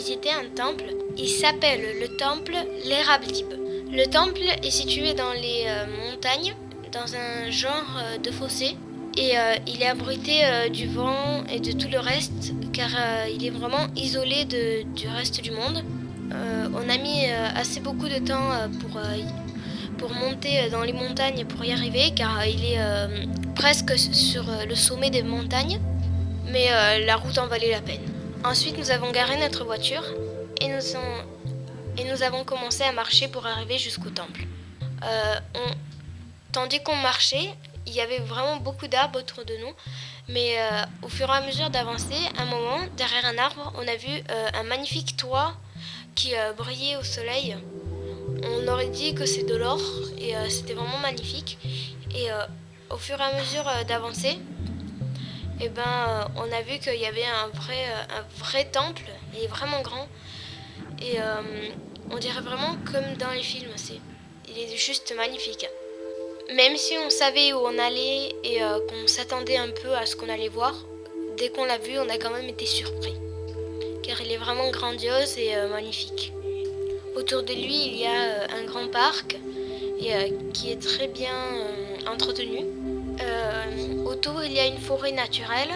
visiter un temple. Il s'appelle le temple l'Erabdib. Le temple est situé dans les montagnes, dans un genre de fossé. Et il est abrité du vent et de tout le reste, car il est vraiment isolé du reste du monde. On a mis assez beaucoup de temps pour monter dans les montagnes pour y arriver, car il est presque sur le sommet des montagnes, mais la route en valait la peine. Ensuite, nous avons garé notre voiture et nous avons commencé à marcher pour arriver jusqu'au temple. Tandis qu'on marchait, il y avait vraiment beaucoup d'arbres autour de nous, mais au fur et à mesure d'avancer, un moment, derrière un arbre, on a vu un magnifique toit qui brillait au soleil. On aurait dit que c'est de l'or et c'était vraiment magnifique. Et au fur et à mesure d'avancer, on a vu qu'il y avait un vrai temple. Il est vraiment grand et on dirait vraiment comme dans les films. Il est juste magnifique. Même si on savait où on allait et qu'on s'attendait un peu à ce qu'on allait voir, dès qu'on l'a vu, on a quand même été surpris. Car il est vraiment grandiose et magnifique. Autour de lui, il y a un grand parc qui est très bien entretenu. Autour, il y a une forêt naturelle.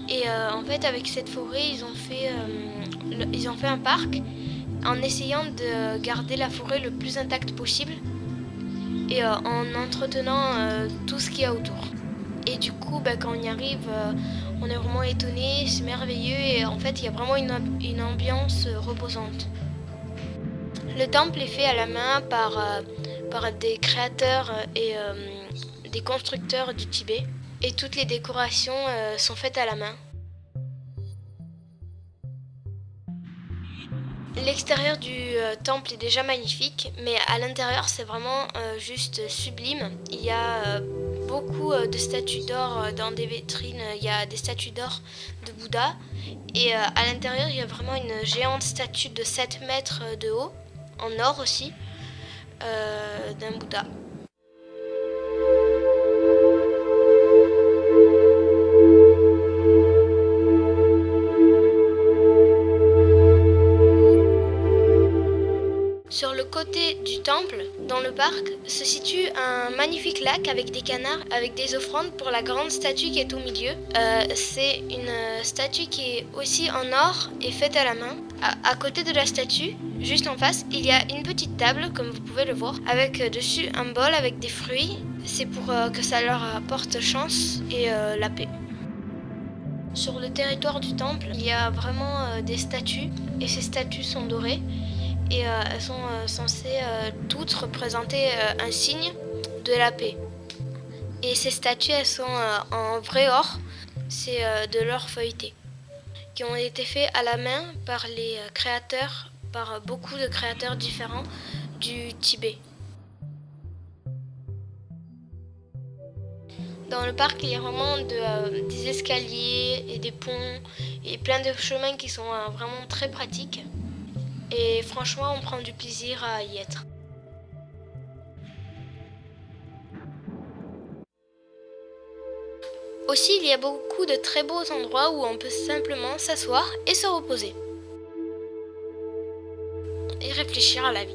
Et en fait, avec cette forêt, ils ont fait un parc en essayant de garder la forêt le plus intacte possible et en entretenant tout ce qu'il y a autour. Et du coup, quand on y arrive, on est vraiment étonné, c'est merveilleux et en fait, il y a vraiment une ambiance reposante. Le temple est fait à la main par des créateurs et des constructeurs du Tibet et toutes les décorations sont faites à la main. L'extérieur du temple est déjà magnifique, mais à l'intérieur c'est vraiment juste sublime. Il y a beaucoup de statues d'or dans des vitrines, il y a des statues d'or de Bouddha et à l'intérieur il y a vraiment une géante statue de 7 mètres de haut, en or aussi, d'un Bouddha. Sur le côté du temple, dans le parc, se situe un magnifique lac avec des canards, avec des offrandes pour la grande statue qui est au milieu. C'est une statue qui est aussi en or et faite à la main. À côté de la statue, juste en face, il y a une petite table, comme vous pouvez le voir, avec dessus un bol avec des fruits. C'est pour que ça leur apporte chance et la paix. Sur le territoire du temple, il y a vraiment des statues et ces statues sont dorées. Et elles sont censées toutes représenter un signe de la paix. Et ces statues, elles sont en vrai or, c'est de l'or feuilleté, qui ont été faits à la main par les créateurs, par beaucoup de créateurs différents du Tibet. Dans le parc, il y a vraiment des escaliers et des ponts et plein de chemins qui sont vraiment très pratiques. Et franchement, on prend du plaisir à y être. Aussi, il y a beaucoup de très beaux endroits où on peut simplement s'asseoir et se reposer. Et réfléchir à la vie.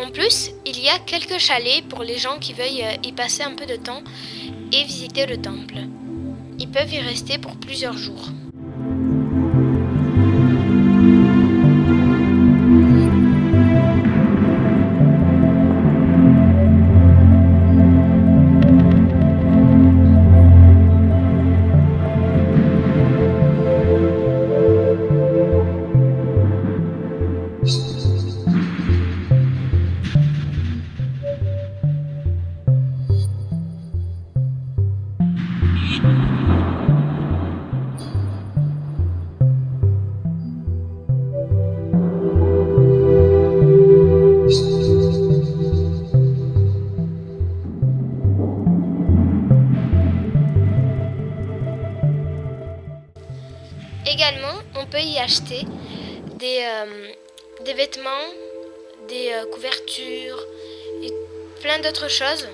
En plus, il y a quelques chalets pour les gens qui veuillent y passer un peu de temps et visiter le temple. Ils peuvent y rester pour plusieurs jours. Également, on peut y acheter des vêtements, des couvertures et plein d'autres choses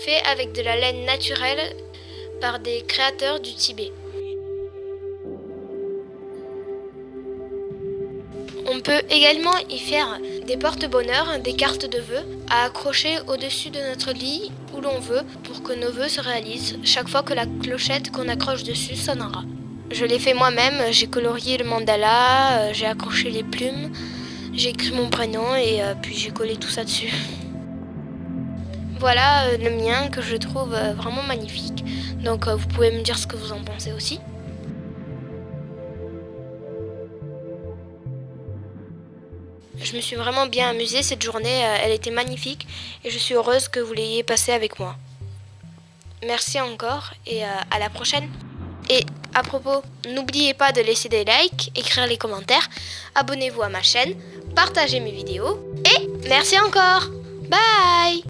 faits avec de la laine naturelle par des créateurs du Tibet. On peut également y faire des porte-bonheur, des cartes de vœux à accrocher au-dessus de notre lit où l'on veut pour que nos vœux se réalisent chaque fois que la clochette qu'on accroche dessus sonnera. Je l'ai fait moi-même, j'ai colorié le mandala, j'ai accroché les plumes, j'ai écrit mon prénom et puis j'ai collé tout ça dessus. Voilà le mien que je trouve vraiment magnifique. Donc vous pouvez me dire ce que vous en pensez aussi. Je me suis vraiment bien amusée cette journée, elle était magnifique et je suis heureuse que vous l'ayez passée avec moi. Merci encore et à la prochaine. Et à propos, n'oubliez pas de laisser des likes, écrire les commentaires, abonnez-vous à ma chaîne, partagez mes vidéos et merci encore. Bye!